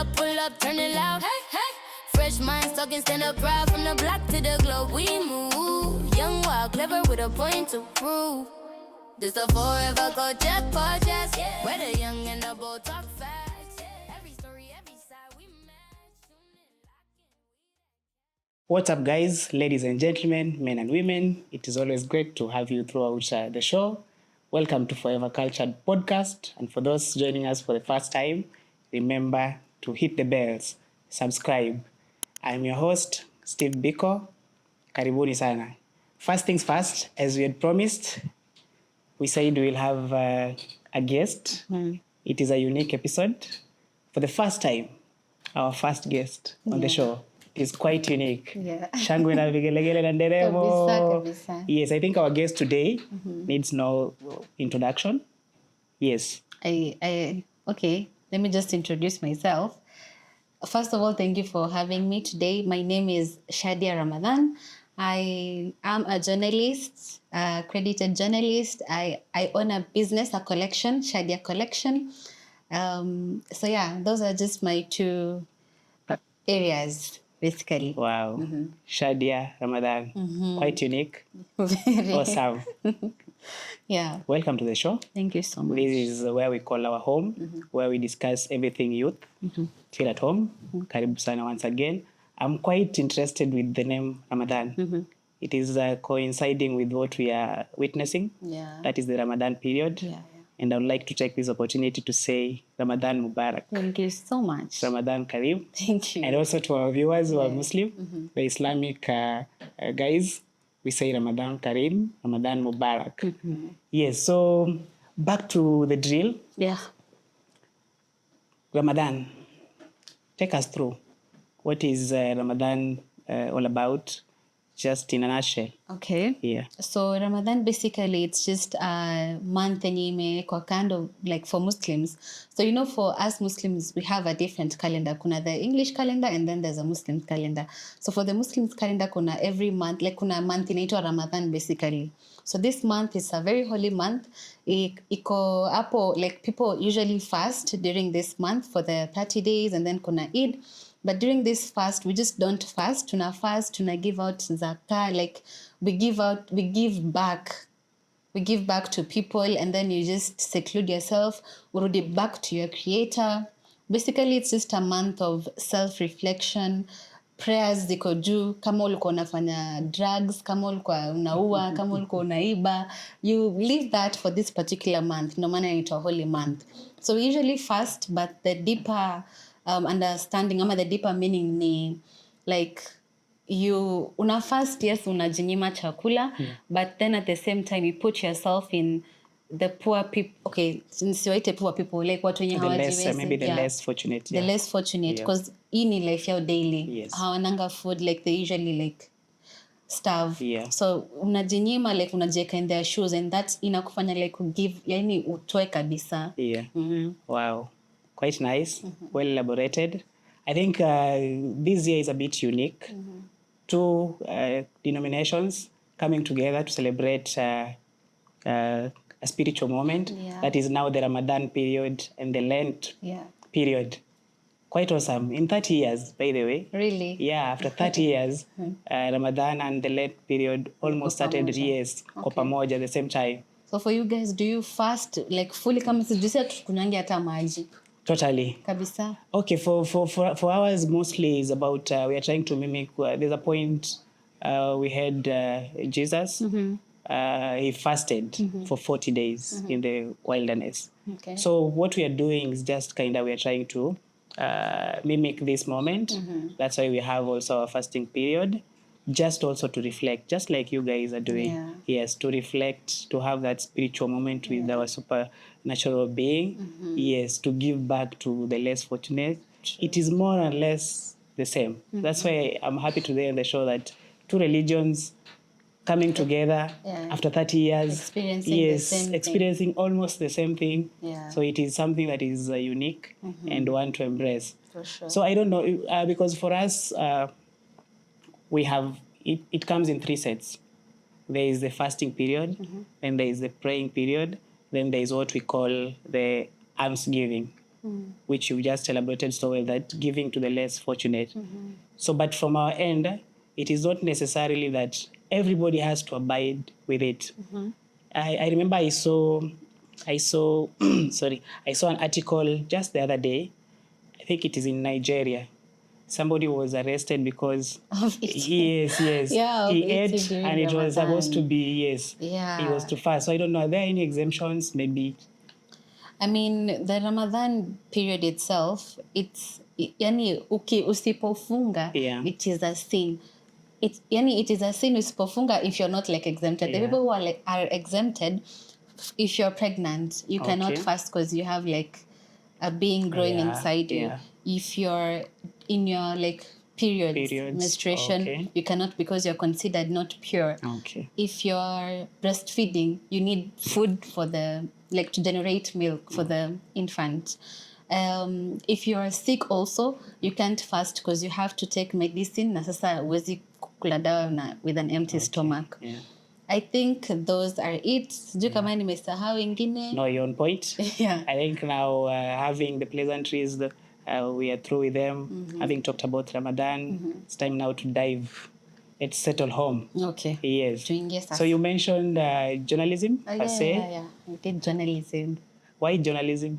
pull up, turn it loud. Hey, hey. Fresh minds talking, stand up proud. From the block to the globe, we move. Young, wild, clever with a point to prove. This a forever culture podcast, yeah. Where the young and the bold talk fast, yeah. Every story, every side, we match. What's up, guys, ladies and gentlemen, men and women? It is always great to have you throughout the show. Welcome to Forever Cultured Podcast. And for those joining us for the first time, remember to hit the bells, subscribe. I'm your host, Steve Biko. Karibuni sana. First things first, as we had promised, we said we'll have a guest. It is a unique episode. For the first time, our first guest on the show is quite unique. Yeah. Shangwe na vigelegele na nderemo. Kabisa. Yes, I think our guest today needs no introduction. Yes. Okay, let me just introduce myself. First of all, thank you for having me today. My name is Shadia Ramadan. I am a journalist, a credited journalist. I own a business, a collection, Shadia Collection. So yeah, those are just my two areas, basically. Wow. Shadia Ramadan. Quite unique. Very. Awesome. Yeah. Welcome to the show. Thank you so much. This is where we call our home, where we discuss everything youth. Feel at home. Karibu sana once again. I'm quite interested with the name Ramadan. It is coinciding with what we are witnessing. Yeah. That is the Ramadan period. Yeah. And I would like to take this opportunity to say Ramadan Mubarak. Thank you so much. Ramadan Kareem. Thank you. And also to our viewers who are Muslim, the Islamic guys, we say Ramadan Kareem, Ramadan Mubarak. Yes, so back to the drill. Yeah. Ramadan, take us through. What is Ramadan all about? Just in a nutshell. Okay. Yeah. So Ramadan, basically, it's just a month imewekwa kando, like for Muslims. So, you know, for us Muslims, we have a different calendar. Kuna the English calendar and then there's a Muslim calendar. So for the Muslims calendar, kuna every month, like kuna month inaitwa Ramadan, basically. So this month is a very holy month. Iko hapo, like people usually fast during this month for the 30 days and then kuna Eid. But during this fast, we just don't fast. Tuna fast, tuna give out zakah, like we give back. We give back to people and then you just seclude yourself, urudi back to your creator. Basically, it's just a month of self-reflection, prayers ziko juu, kama ulikuwa unafanya drugs, kama ulikuwa unaua, kama ulikuwa unaiba. You leave that for this particular month, no matter it's a holy month. So we usually fast, but the deeper understanding ama the deeper meaning ni like you una fast, yes, unajinyima chakula, but then at the same time you put yourself in the poor people. Okay, nisiwaite poor people, like watu wenye hawajiwezi, Maybe the less fortunate. the less fortunate, because hii ni life yao daily. Yes. Hawananga food, like they usually like starve. Yeah. So unajinyima, like unajiweka in their shoes, and that's inakufanya like give, yani utoe kabisa. Yeah. Wow. Quite nice. Well elaborated. I think this year is a bit unique. Two denominations coming together to celebrate a spiritual moment. Yeah. That is now the Ramadan period and the Lent Yeah. period. Quite awesome. In 30 years, by the way. Really? Yeah, after 30 years, Ramadan and the Lent period almost started years kwa pamoja at the same time. So for you guys, do you fast like fully kama sijui tukunyange hata maji? Totally. Kabisa. Okay, for ours mostly is about we are trying to mimic. There's a point we had Jesus. He fasted for 40 days in the wilderness. Okay. So what we are doing is just we are trying to mimic this moment. That's why we have also a fasting period, just also to reflect, just like you guys are doing. Yeah. Yes, to reflect, to have that spiritual moment with our supernatural being. Yes, to give back to the less fortunate. It is more or less the same. That's why I'm happy today on the show that two religions coming together after 30 years. Experiencing the same experiencing thing. almost the same thing. Yeah. So it is something that is unique and one to embrace. For sure. So I don't know, because for us, we have, it comes in 3 sets. There is the fasting period, then there is the praying period, then there is what we call the almsgiving. which you just elaborated so well, that giving to the less fortunate. So, but from our end, it is not necessarily that everybody has to abide with it. I remember I saw, sorry, I saw an article just the other day. I think it is in Nigeria. Somebody was arrested because Of eating. yes, Yeah, of he eating ate during and it was supposed to Ramadan. be he was Yeah. too fast. So I don't know. Are there any exemptions? Maybe. I mean, the Ramadan period itself, yani usipofunga, Yeah. it is a sin. It is a sin usipofunga if you're not like exempted. The Yeah. people who are exempted, if you're pregnant, you cannot Okay. fast because you have like a being growing inside you. Yeah. If you're in your like periods, menstruation, Okay. you cannot because you're considered not pure. Okay. If you're breastfeeding, you need food for the like to generate milk for the infant. If you are sick also, you can't fast because you have to take medicine. Na sasa huwezi kula dawa with an empty stomach. Yeah. I think those are it. Sijui kama nimesahau ingine. No, you're on point. Yeah. I think now having the pleasantries, we are through with them. Having talked about Ramadan, it's time now to dive. Let's settle home. Okay. Yes. Tuingie sasa. So you mentioned journalism per se. Yeah. I did journalism. Why journalism?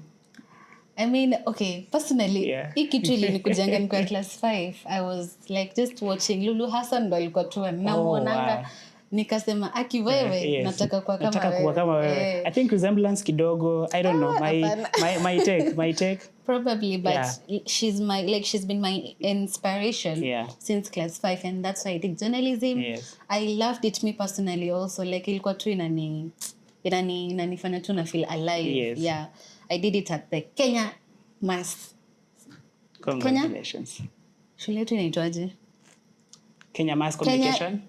I mean, okay, personally, Yeah. hii kitu ilinikujenga nikiwa class 5. I was like just watching Lulu Hassan ndo alikuwa tu namuonanga. Wow. Nikasema aki wewe Yes. nataka kuwa kama Nataka kuwa kama wewe. I think resemblance kidogo. I don't know. My take. Probably, but Yeah. she's been my inspiration since class 5, and that's why I did journalism. Yes. I loved it me personally also, like ilikuwa tu inanifanya tu na feel alive. Yes. Yeah. I did it at the Kenya Mass. Congratulations. Shule yetu inaitwaje? Kenya Mass Communication?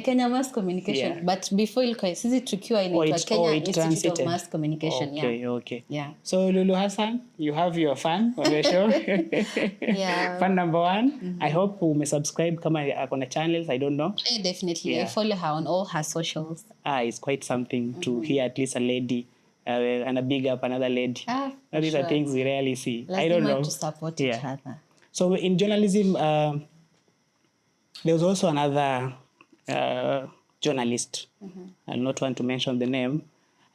Kenya Mass Communication. Yeah. But before ilikuwa sisi tukiwa inaitwa Kenya Institute of Mass Communication. Okay. Yeah. So Lulu Hassan, you have your fan on your show. Yeah. Fan number 1. I hope umesubscribe kama akona channels, I don't know. Definitely. I follow her on all her socials. It's quite something to hear at least a lady and a big up another lady. These are things we rarely see. I don't know. To support each other. So in journalism, there was also another journalist. I'll not want to mention the name.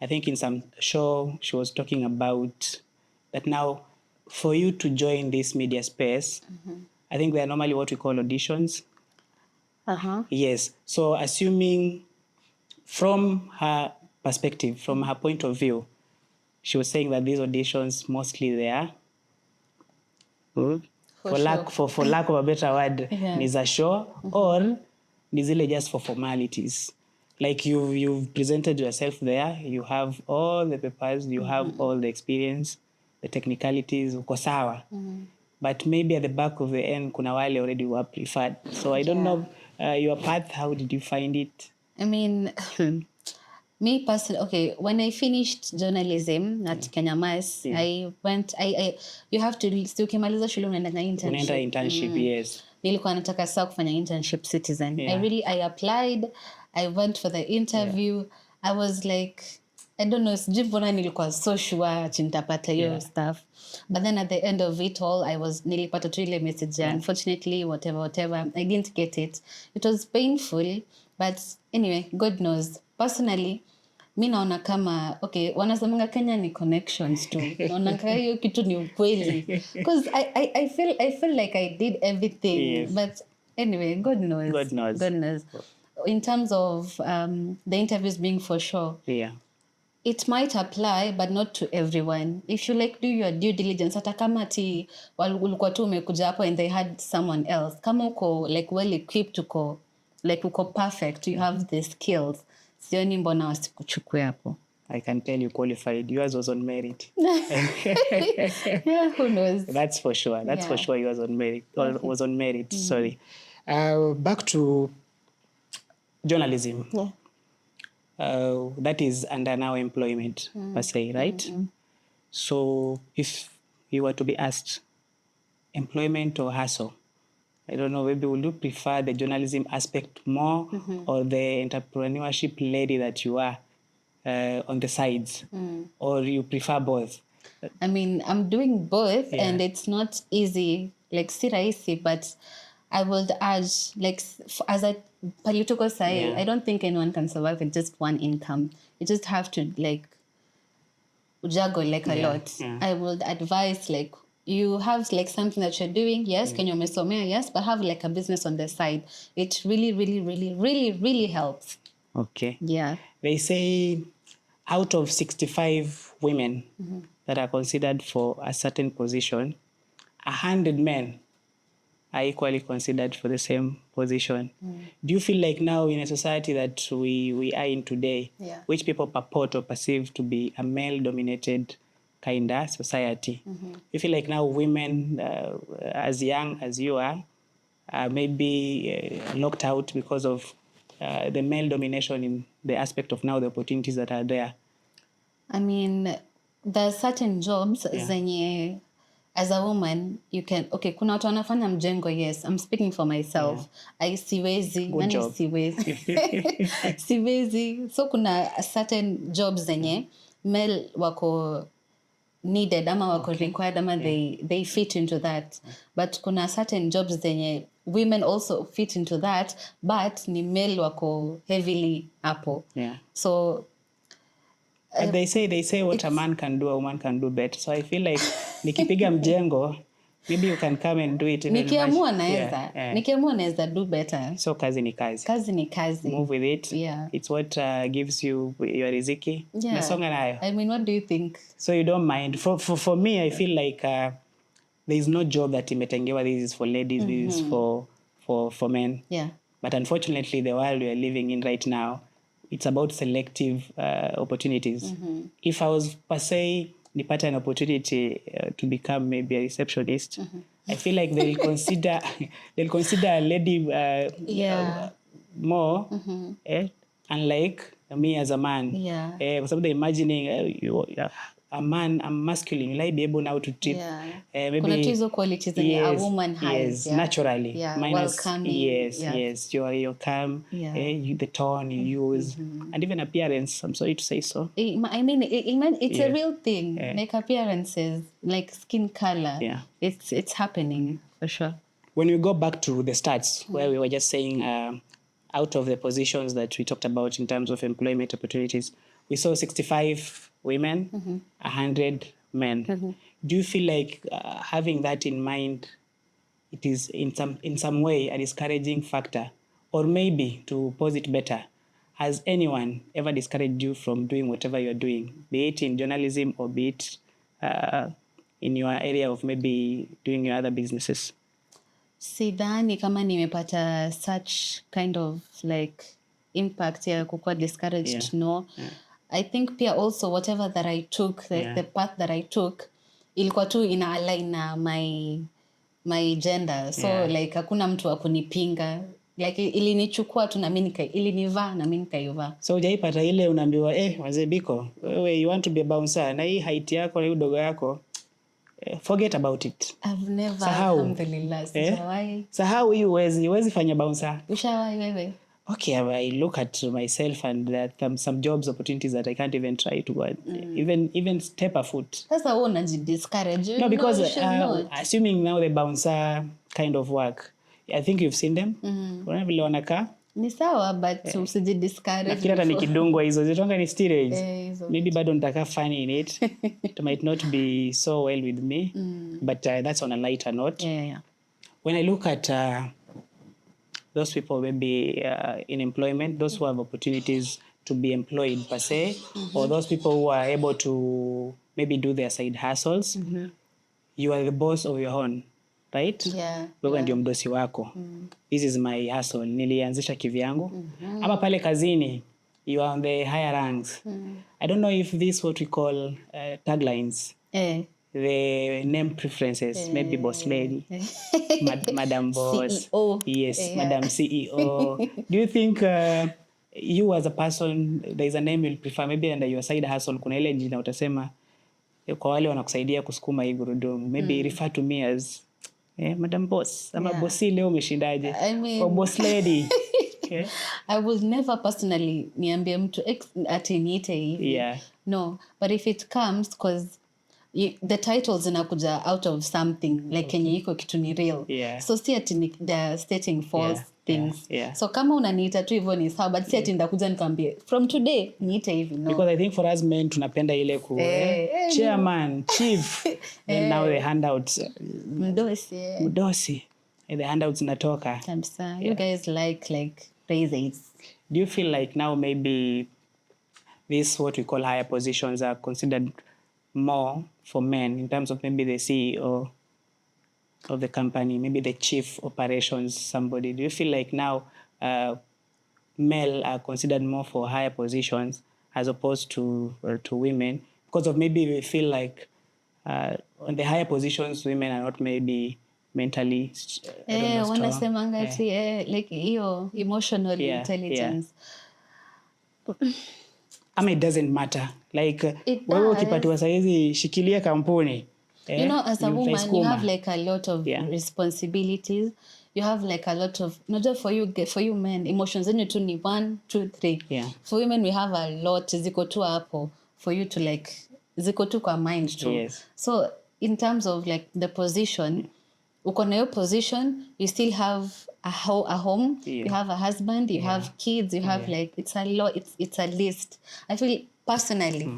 I think in some show she was talking about that now for you to join this media space, I think there are normally what we call auditions. Yes. So assuming from her perspective, from her point of view, she was saying that these auditions mostly they are for lack of a better word, ni za show or ni zile just for formalities. Like you've presented yourself there, you have all the papers, you have all the experience, the technicalities, uko sawa. But maybe at the back of the end, kuna wale already were preferred. So I don't know your path, how did you find it? I mean, me personally, okay, when I finished journalism at Kenya Mass, I went, you have to, ukimaliza shule unaenda internship. Unaenda internship, yes. Nilikuwa nataka saa kufanya internship Citizen. I applied, I went for the interview. I was like, I don't know, sijui mbona nilikuwa so sure nitapata hiyo stuff. But then at the end of it all, nilipata tu ile message. Unfortunately, whatever, I didn't get it. It was painful, but anyway, God knows. Personally, mi naona kama, okay, wanasemanga Kenya ni connections tu. Naona kama hiyo kitu ni ukweli. Because I feel like I did everything. Yes. But anyway, God knows. God knows. In terms of the interviews being for sure, it might apply, but not to everyone. If you like do your due diligence, hata kama ati ulikuwa tu umekuja hapo and they had someone else. Kama uko like well equipped, uko perfect, you have the skills. Sioni mbona wasikuchukue hapo. I can tell you qualified. Yours was on merit. Yeah, who knows? That's for sure. For sure yours on merit. Was on merit. Sorry. Back to journalism. That is under now employment per se, right? So if you were to be asked, employment or hustle, I don't know, maybe would you prefer the journalism aspect more or the entrepreneurship lady that you are on the sides? Or you prefer both? I mean, I'm doing both, Yeah. and it's not easy. Like, si rahisi, but I would urge, like, as a political side, Yeah. I don't think anyone can survive with just one income. You just have to, like, juggle, like, a Yeah, lot. yeah. I would advise, like, you have, like, something that you're doing, yes, Kenya umesomea, yes, but have, like, a business on the side. It really, really, really, really, really helps. Okay. Yeah. They say out of 65 women that are considered for a certain position, 100 men are equally considered for the same position. Do you feel like now in a society that we are in today, Yeah. which people purport or perceive to be a male-dominated kind of society, you feel like now women as young as you are maybe locked out because of the male domination in the aspect of now the opportunities that are there? I mean, there are certain jobs Yeah. zenye as a woman you can, okay, kuna watu wanafanya mjengo, yes, I'm speaking for myself. I siwezi, Good nani job. siwezi. Siwezi. So kuna certain jobs zenye male wako needed ama wako required ama they fit into that. But kuna certain jobs zenye women also fit into that, but ni male wako heavily hapo. Yeah. So But they say what a man can do, a woman can do better. So I feel like nikipiga mjengo, maybe you can come and do it even nikiamua much. naweza, Yeah. nikiamua naweza do better. So kazi ni kazi. Kazi ni kazi. Move with it. Yeah. It's what gives you your riziki. Yeah. Nasonga nayo. I mean, what do you think? So you don't mind. For me, I feel like there is no job that imetengewa. This is for ladies. This is for men. Yeah. But unfortunately, the world we are living in right now, it's about selective opportunities. If I was per se nipata an opportunity to become maybe a receptionist, I feel like they'll consider a lady more, unlike me as a man. Yeah. Kwa sababu they're imagining a man, I'm masculine, will I be able now to tip? Yeah. Maybe Kuna tu hizo qualities zenye a woman has. Yes, yeah. naturally. Yeah. Minus, Welcoming. yes, Yeah. yes. You're calm, Yeah. the tone you use, and even appearance, I'm sorry to say so. I mean, it's a Yeah. real thing. Like appearances, like skin color. Yeah. It's happening for sure. When we go back to the stats, where we were just saying out of the positions that we talked about in terms of employment opportunities, we saw 65 women, 100 men. Do you feel like having that in mind, it is in some way a discouraging factor? Or maybe, to pose it better, has anyone ever discouraged you from doing whatever you're doing, be it in journalism or be it in your area of maybe doing your other businesses? Sidhani kama nimepata such kind of like impact ya kukuwa discouraged. Yeah. No. Yeah. I think pia also whatever that I took, the path that I took, ilikuwa tu ina align na my gender. So like hakuna mtu wa kunipinga. Like ilinichukua tu na mimi ilinivaa na mimi nikaivaa. So hujaipata ile unaambiwa wazee Biko, wewe you want to be a bouncer na hii height yako na udogo yako, forget about it. I've never, Sahau. alhamdulillah, sijawahi. Sahau hii huwezi fanya bouncer. Ushawahi wewe? Okay, I look at myself and there are some jobs opportunities that I can't even try to go even step a foot. Sasa wewe unajidiscourage. No, because you should not. assuming now the bouncer kind of work, I think you've seen them. Unaona vile wanakaa? Ni sawa, but usijidiscourage. Nafikiri hata nikidungwa hizo zitonga ni steroids. Hizo. Maybe bado nitaka funny in it. It might not be so well with me, but that's on a lighter note. Yeah. When I look at those people maybe in employment, those who have opportunities to be employed per se, or those people who are able to maybe do their side hustles, you are the boss of your own, right? Yeah. Wewe ndio mdosi wako. This is my hustle. Nilianzisha kivyangu. Ama pale kazini, you are on the higher ranks. I don't know if this is what we call taglines. The name preferences, maybe boss lady, madam boss, CEO. yes, madam CEO. Do you think you as a person, there is a name you'll prefer, maybe under your side hustle, kuna ile jina utasema kwa wale wanakusaidia kusukuma hii gurudumu, maybe refer to me as madam boss, ama bossi leo umeshindaje, I mean, or boss lady. I will never personally niambie mtu ati niite hivi. Yeah. No, but if it comes, because the titles zinakuja out of something like kenye iko kitu ni real. Yeah. So si ati they're stating false things. Yeah. So kama unaniita tu hivyo ni sawa, but si ati ndakuja nikwambie from today niite hivi, no. Because I think for us men tunapenda ile chairman, chief, then now the handouts. Mdosi. The handouts natoka. Kabisa. You guys like raises. Do you feel like now maybe this what we call higher positions are considered more for men in terms of maybe the CEO of the company, maybe the chief operations somebody? Do you feel like now male are considered more for higher positions as opposed to women because of maybe we feel like on the higher positions women are not maybe mentally wanasemanga like hiyo emotional intelligence. Ama it doesn't matter like wewe ukipatiwa saizi shikilia kampuni you know, as a woman you have like a lot of responsibilities. You have like a lot of, not just for you men, emotions zenyu tu ni 1 2 3. For women we have a lot ziko tu hapo for you to like ziko tu kwa mind tu. So in terms of like the position, uko na hiyo position, you still have a home, you have a husband, you have kids, you have like, it's a lot, it's a list. I feel personally,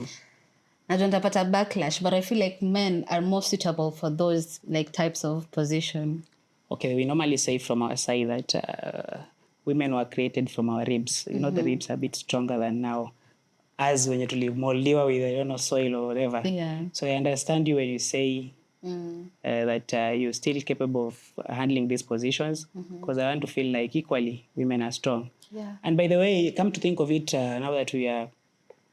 I don't have a backlash, but I feel like men are more suitable for those like types of position. Okay, we normally say from our side that women were created from our ribs. You know, the ribs are a bit stronger than now. As when you tulimoldiwa with, I don't know, soil or whatever. Yeah. So I understand you when you say that you're still capable of handling these positions because I want to feel like equally women are strong. Yeah. And by the way, come to think of it, now that we are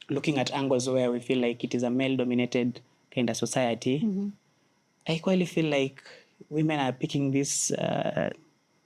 looking at angles where we feel like it is a male-dominated kind of society, I equally feel like women are picking this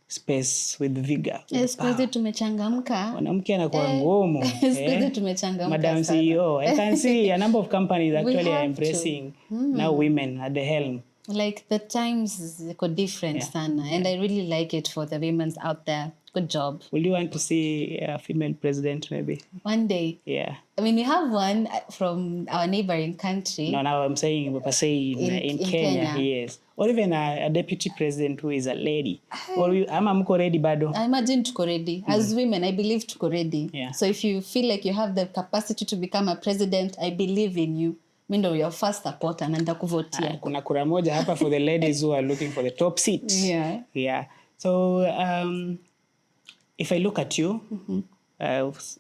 space with vigor. Siku tumechangamka. Mwanamke anakuwa ngumu. Siku tumechangamka. Madam CEO, I can see a number of companies actually are embracing now women at the helm. Like the times ziko different sana, and I really like it for the women out there. Good job. Will you want to see a female president maybe? One day. Yeah. I mean, we have one from our neighboring country. No, now I'm saying in Kenya, yes. Or even a deputy president who is a lady. Or ama mko ready bado? I imagine tuko ready. As women, I believe tuko ready. Yeah. So if you feel like you have the capacity to become a president, I believe in you. Mimi ndo your first supporter na nitakuvotia. Kuna kura moja hapa for the ladies who are looking for the top seat. Yeah. Yeah. So if I look at you,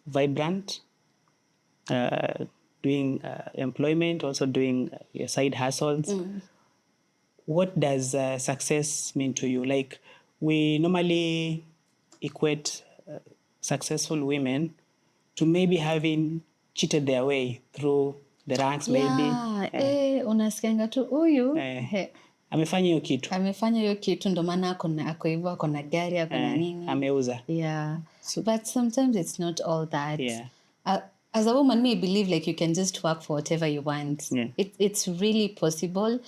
vibrant, doing employment, also doing your side hustles, what does success mean to you? Like, we normally equate successful women to maybe having cheated their way through the ranks, maybe. Unasikianga tu huyu amefanya hiyo kitu. Amefanya hiyo kitu ndo maana ako hivyo, ako na gari, ako na nini. Ameuza. Yeah. But sometimes it's not all that. Yeah. As a woman, me believe like you can just work for whatever you want. Yeah. It's really possible.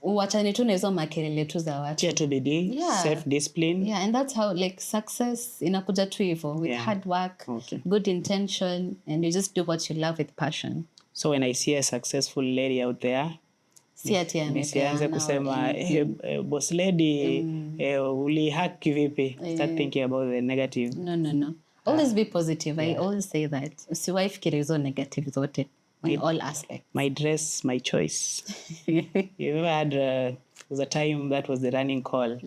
Wachane tu na hizo makelele tu za watu. Tia tu bidii, self-discipline. Yeah, and that's how like success inakuja tu hivyo with hard work, good intention, and you just do what you love with passion. So when I see a successful lady out there, nisianze kusema boss lady ulihaki vipi, start thinking about the negative. No. Always be positive. I always say that. Usiwahi fikiria hizo negative zote in all aspects. My dress, my choice. You ever had was a time that was the running call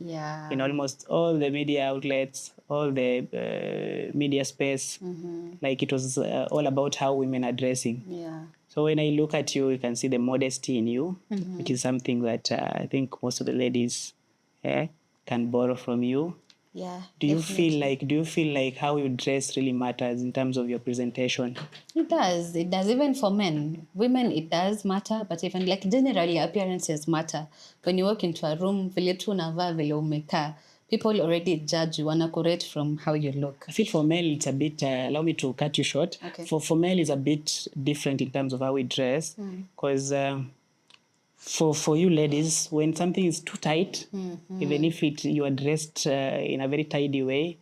in almost all the media outlets, all the media space. Like it was all about how women are dressing. Yeah. So when I look at you, you can see the modesty in you, which is something that I think most of the ladies can borrow from you. Yeah. Do you feel like how you dress really matters in terms of your presentation? It does. Even for men. Women, it does matter, but even like generally appearances matter. When you walk into a room, vile tu unavaa, vile umekaa, people already judge you, wanakurate from how you look. I feel for male it's a bit, allow me to cut you short. Okay. For male it's a bit different in terms of how we dress. Because for you ladies, when something is too tight, even if you are dressed in a very tidy way,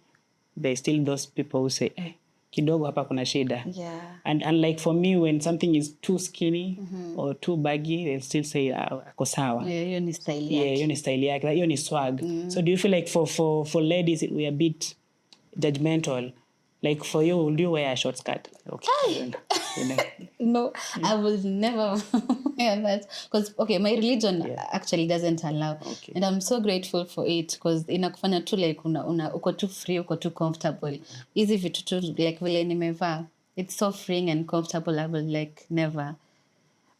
there's still those people who say, kidogo hapa kuna shida. Yeah. And like for me, when something is too skinny or too baggy, they'll still say ako sawa. Yeah, hiyo ni style yake. Yeah, hiyo ni style yake, hiyo ni swag. So do you feel like for ladies we are a bit judgmental? Like for you, will you wear a short skirt? Okay. No, I will never wear that because my religion actually doesn't allow, and I'm so grateful for it because inakufanya tu like uko tu free, uko tu comfortable. Hizi vitu tu like vile nimevaa, it's so freeing and comfortable. I will like never.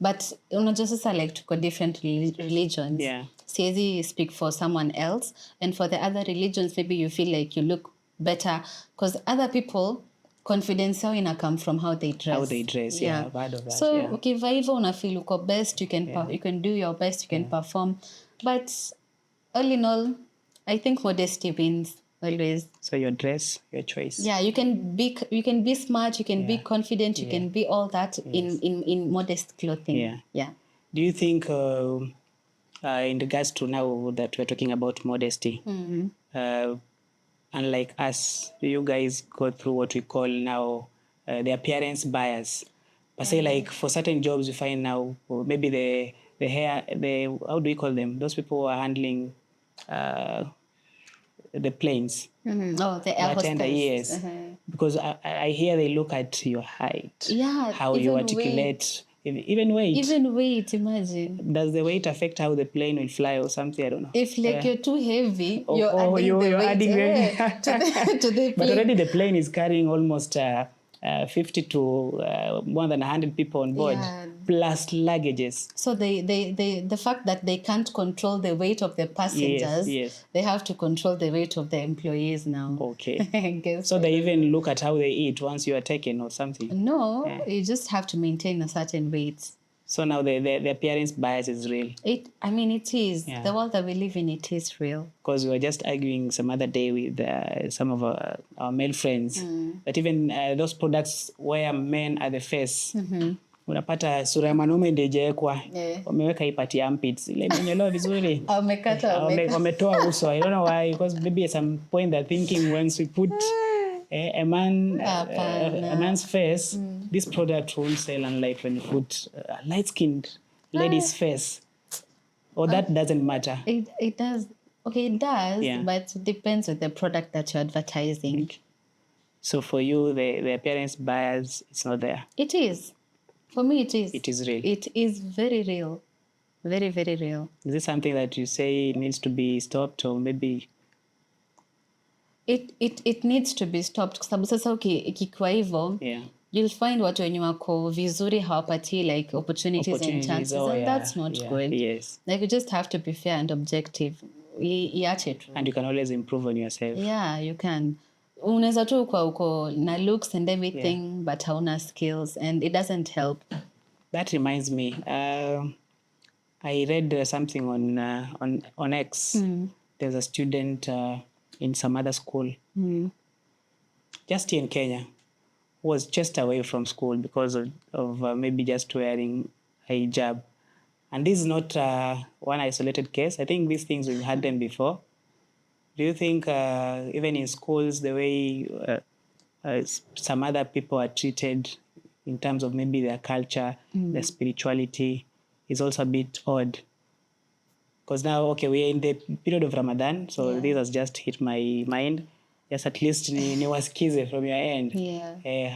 But unajua sasa like tuko different religions. Yeah. Siwezi speak for someone else, and for the other religions maybe you feel like you look better because other people confidence yao ina come from how they dress. How they dress, yeah, I've heard of that. So yeah. ukivaa hivyo una feel uko best, you can do your best, you can perform. But all in all, I think modesty wins always. So your dress, your choice. Yeah, you can be smart, you can be confident, you can be all that in modest clothing. Yeah. Do you think in regards to now that we're talking about modesty, unlike us, do you guys go through what we call now the appearance bias? But say like for certain jobs you find now, or maybe the hair, how do we call them? Those people who are handling the planes. Oh, the air hostess. Yes. Because I hear they look at your height. Yeah. How you articulate. Even weight. Even weight, imagine. Does the weight affect how the plane will fly or something? I don't know. If like you're too heavy, you're adding the weight to the plane. But already the plane is carrying almost 50 to more than 100 people on board, plus luggages. So the fact that they can't control the weight of the passengers, they have to control the weight of the employees now. Okay. So they even look at how they eat once you are taken or something? No, you just have to maintain a certain weight. So now the appearance bias is real. It is. Yeah. The world that we live in, it is real. Because we were just arguing some other day with some of our male friends that even those products where men are the face, unapata sura ya mwanaume ndio ijawekwa, wameweka ipati armpits, ile imenyolewa vizuri. Wametoa uso. I don't know why, because maybe at some point they're thinking once we put a man's face, this product won't sell, unlike when you put a light-skinned lady's face. Or that doesn't matter. It does. Okay, it does, but it depends on the product that you're advertising. Okay. So for you, the appearance bias is not there? It is. For me, it is. It is real? It is very real. Very, very real. Is this something that you say needs to be stopped, or maybe... It needs to be stopped kwa sababu sasa ikikuwa hivyo you'll find watu wenye wako vizuri hawapati like opportunities and chances, and that's not good. Yes. Like you just have to be fair and objective. Iache tu. And you can always improve on yourself. Yeah, you can. Unaweza tu uko na looks and everything but hauna skills, and it doesn't help. That reminds me, I read something on X. There's a student in some other school, just here in Kenya, who was chased away from school because of maybe just wearing a hijab. And this is not one isolated case. I think these things we've had them before. Do you think even in schools, the way some other people are treated in terms of maybe their culture, their spirituality, is also a bit odd? Because now, we're in the period of Ramadan, so this has just hit my mind. Yes, at least niwasikize from your end.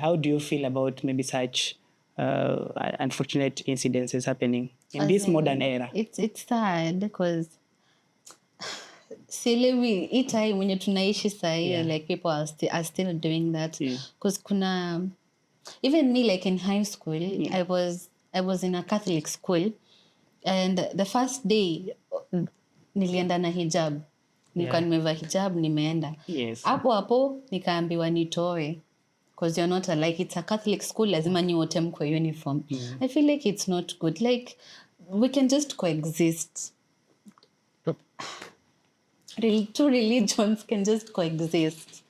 How do you feel about maybe such unfortunate incidences happening in this modern era? It's sad because sielewi hii time wenye tunaishi sahi, like people are still doing that. Because kuna, even me, like in high school, I was in a Catholic school, and the first day nilienda na hijab. Nilikuwa nimevaa hijab, nimeenda. Hapo nikaambiwa nitoe. Because you're not like, it's a Catholic school, lazima nyote mko uniform. I feel like it's not good. Like, we can just coexist. Two religions can just coexist.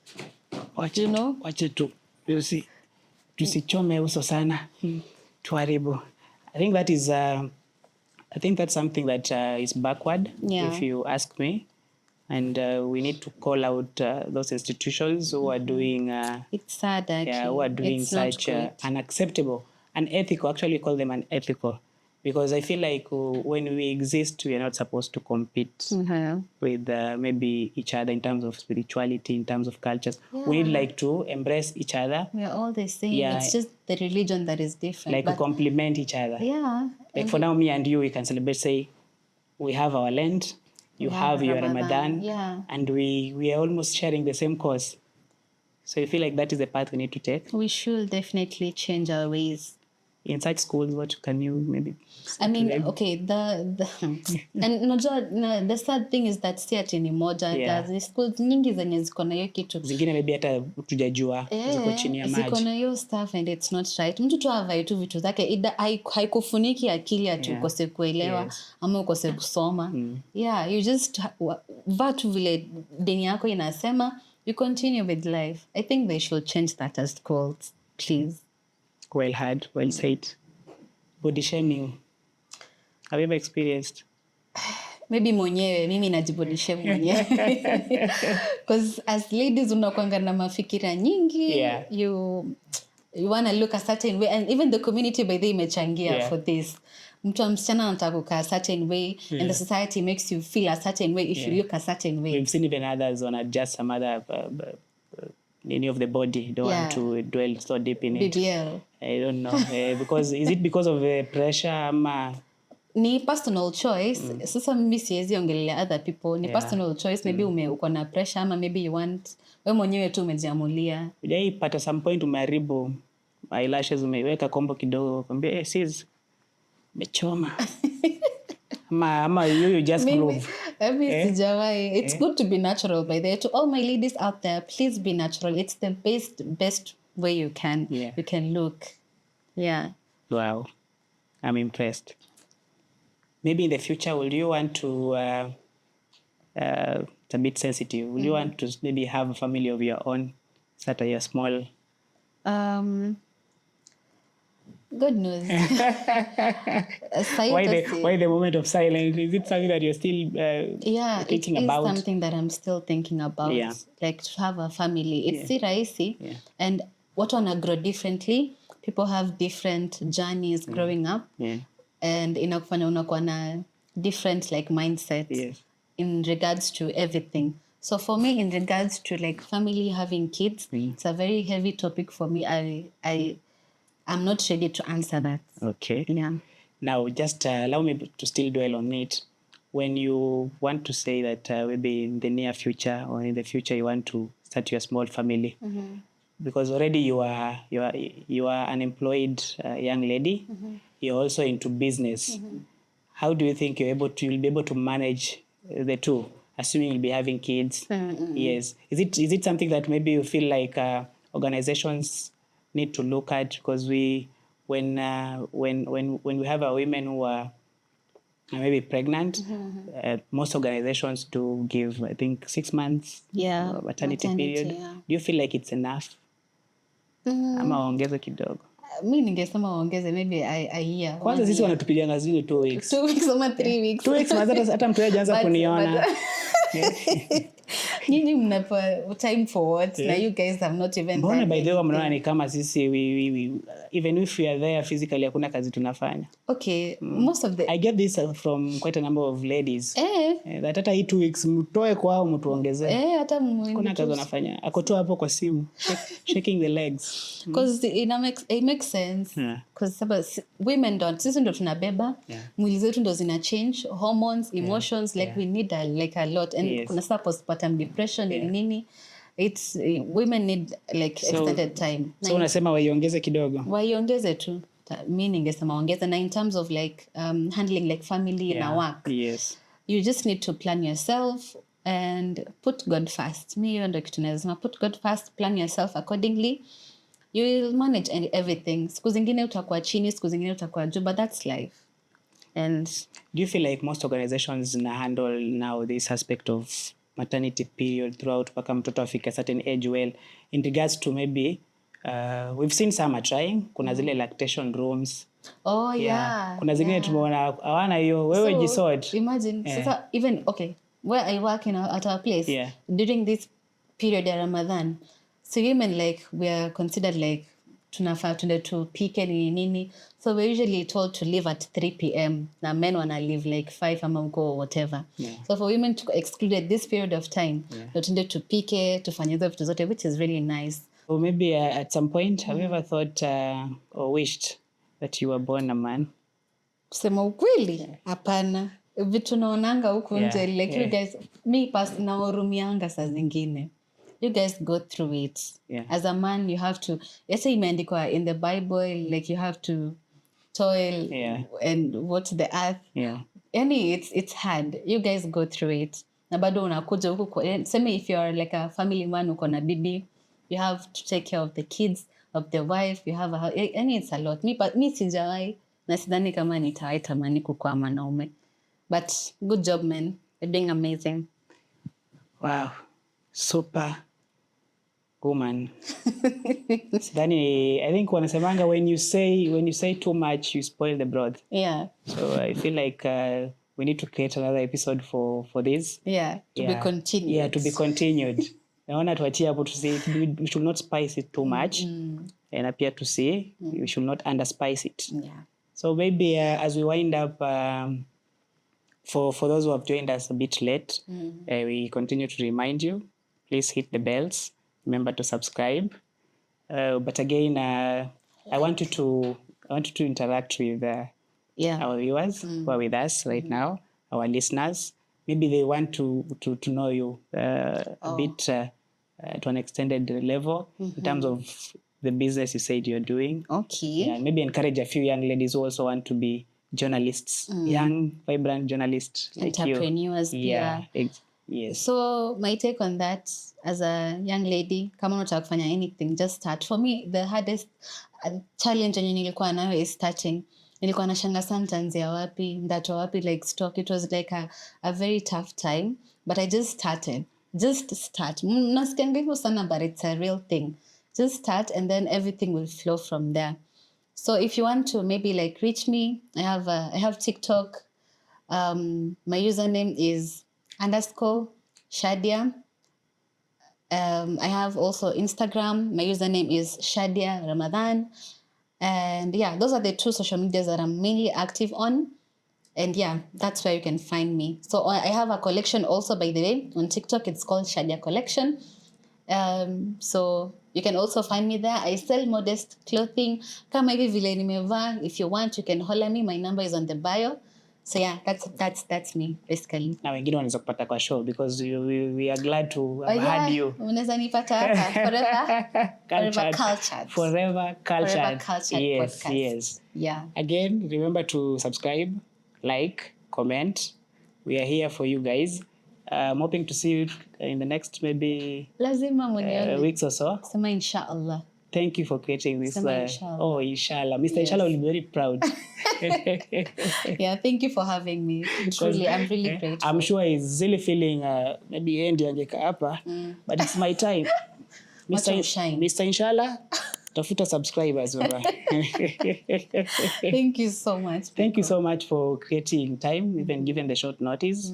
You know? Wache tu. Tusichome uso sana. Tuharibu. I think that's something that is backward, if you ask me. And we need to call out those institutions who are doing It's sad, actually. who are doing It's not such good. unacceptable, unethical. Actually, we call them unethical because I feel like when we exist, we are not supposed to compete with maybe each other in terms of spirituality, in terms of cultures. We need like to embrace each other. We are all the same. Yeah. It's just the religion that is different. Like we complement each other. Yeah. Like for now, me and you, we can celebrate, say, we have our Lent, you have your Ramadan, yeah. and we are almost sharing the same cause. So I feel like that is the path we need to take. We should definitely change our ways. In such schools, what can you maybe say I mean, to them? okay, and unajua, the sad thing is that si ati ni moja. Yeah. There's schools nyingi zenye ziko na hiyo kitu. Zingine maybe hata tujajua ziko chini ya maji. Ziko na hiyo stuff and it's not right. Mtu tu avae tu vitu zake, haikufuniki akili ati ukose kuelewa ama ukose kusoma. Yeah, you just vaa tu vile dini yako inasema, you continue with life. I think they should change that as schools, please. Well heard, well said. Body shaming. Have you ever experienced? Maybe mimi najibodishe mwenyewe. Because as ladies unakuanga na mafikira nyingi. Yeah. You want to look a certain way. And even the community by the imechangia for this. Mtu wa msichana anataka kukaa a certain way. And the society makes you feel a certain way if you look a certain way. We've seen even others on adjust some other any of the body. Don't want to dwell so deep in it. BBL. I don't know. Because is it because of pressure? Ni personal choice. Sasa mimi siwezi ongelea other people. Ni personal choice. Maybe uko na pressure ama maybe you want wewe mwenyewe tu umejiamulia. Ujaipata some point umeharibu eyelashes, umeweka kombo kidogo, kwambia sis mechoma. ama you just groove. Sijawahi. It's good to be natural by the way. To all my ladies out there, please be natural. It's the best way you can look. Yeah. Wow. I'm impressed. Maybe in the future, will you want to, it's a bit sensitive, will you want to maybe have a family of your own, start a small? Good news. Why the moment of silence? Is it something that you're still thinking about? Yeah, it is something that I'm still thinking about. Yeah. Like to have a family. It's si rahisi. Yeah. And watu wana grow differently. People have different journeys growing up. Yeah. And inakufanya unakuwa na different like mindset in regards to everything. So for me, in regards to like family, having kids, it's a very heavy topic for me. I'm not ready to answer that. Okay. Yeah. Now, just allow me to still dwell on it. When you want to say that maybe in the near future or in the future you want to start your small family, because already you are an employed young lady. You're also into business. How do you think you'll be able to manage the two, assuming you'll be having kids? Yes. Is it something that maybe you feel like organizations need to look at? Because when we have our women who are maybe pregnant, most organizations do give, I think, 6 months maternity period. Yeah. Do you feel like it's enough? Ama waongeze kidogo? Mi ningesema waongeze maybe a year. Kwanza sisi wanatupiganga zile 2 weeks. 2 weeks ama 3 weeks. 2 weeks hata mtu hajaanza kuniona. Nyinyi mnapewa time for what? Na you guys have not even. Mbona by the way mnaona ni kama sisi we even if we are there physically hakuna kazi tunafanya? Okay, most of the I get this from quite a number of ladies. That hata hii 2 weeks mtoe kwao mtuongezee. Hata kuna kazi wanafanya. Akotoa hapo kwa simu. Shaking the legs. Because it makes sense. Because women sisi ndo tunabeba. Mwili zetu ndo zina change, hormones, emotions, like we need a lot. And kuna postpartum depression and nini. It's women need like extended time. So unasema waiongeze kidogo? Waiongeze tu. Mi ningesema waongeze. Na in terms of like handling like family na work. Yes. You just need to plan yourself and put God first. Mi hiyo ndo kitu nasema, put God first, plan yourself accordingly. You will manage everything. Siku zingine utakuwa chini, siku zingine utakuwa juu, but that's life. And do you feel like most organizations na handle now this aspect of maternity period throughout mpaka mtoto afike a certain age well, in regards to maybe we've seen some are trying, kuna zile lactation rooms. Oh yeah. Kuna zingine tumeona hawana hiyo, wewe jisort. Imagine sasa even okay, where I work at our place, Yeah. during this period ya Ramadan, so women like we are considered like tunafaa tuende tupike nini. So we're usually told to leave at 3 p.m. na men wana leave like 5 ama uko or whatever. Yeah. So for women to excluded this period of time, Yeah. tuende tupike, tufanye hizo vitu zote, which is really nice. Or maybe at some point, have you ever thought or wished that you were born a man? Kusema ukweli, hapana. Vitu naonanga huku nje, like you guys, me naorumianga saa zingine. You guys go through it. Yeah. As a man, you have to, yesa imeandikwa in the Bible, like you have to toil and watch the earth. Yeah. Yani it's hard. You guys go through it. Na bado unakuja huku, seme if you're like a family man uko na bibi, you have to take care of the kids, of the wife, you have yani it's a lot. Mi sijawai, na sidhani kama nitawai tamani kukua mwanaume. But good job, man. You're doing amazing. Wow. Super woman. Sidhani, I think wanasemanga when you say too much, you spoil the broth. Yeah. So I feel like we need to create another episode for this. Yeah, to be continued. Yeah, to be continued. Naona tuachie hapo to say we should not spice it too much. And appear to say we should not underspice it. Yeah. So maybe as we wind up, for those who have joined us a bit late, we continue to remind you, please hit the bells. Remember to subscribe. But again, I want you to interact with our viewers who are with us right now, our listeners. Maybe they want to know you a bit to an extended level in terms of the business you said you're doing. Okay. Yeah, maybe encourage a few young ladies who also want to be journalists, young, vibrant journalists. Entrepreneurs. Like you. Yeah. Yes. So my take on that, as a young lady, kama unataka kufanya anything, just start. For me, the hardest challenge yenye nilikuwa nayo is starting. Nilikuwa nashanga sana nitaanzia wapi, ndatoa wapi, like stock. It was like a very tough time, but I just started. Just start. Nasikianga hivyo sana, but it's a real thing. Just start and then everything will flow from there. So if you want to maybe like reach me, I have TikTok. My username is _Shadia. I have also Instagram. My username is Shadia Ramadan. And yeah, those are the two social medias that I'm mainly active on. And yeah, that's where you can find me. So I have a collection also, by the way, on TikTok. It's called Shadia Collection. So you can also find me there. I sell modest clothing. Kama hivi vile nimevaa. If you want, you can holler me. My number is on the bio. So yeah, that's me basically. Na wengine wanaweza kupata kwa show because we are glad to have had you. Unaweza nipata hapa forever cultured. Forever cultured podcast. Yes. Yeah. Again, remember to subscribe, like, comment. We are here for you guys. I'm hoping to see you in the next maybe Lazima munione. weeks or so. Sema inshallah. Thank you for creating this. Inshallah. Inshallah. Mr. Inshallah will be very proud. Yeah, thank you for having me. Truly, I'm really grateful. I'm sure he's really feeling maybe endi angeka hapa, but it's my time. Mr. Inshallah, tafuta subscribers. Thank you so much. Thank you so much for creating time, even given the short notice.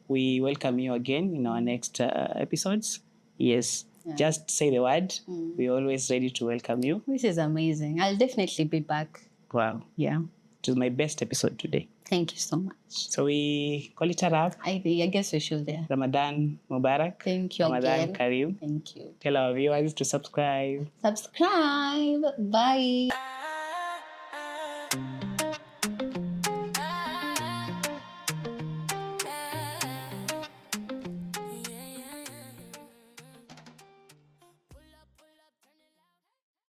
We welcome you again in our next episodes. Yes. Yeah. Just say the word. We're always ready to welcome you. This is amazing. I'll definitely be back. Wow. Yeah. It was my best episode today. Thank you so much. So we call it a wrap. I guess we should. Yeah. Ramadan Mubarak. Thank you Ramadan again. Kareem. Thank you. Tell our viewers to subscribe. Subscribe. Bye.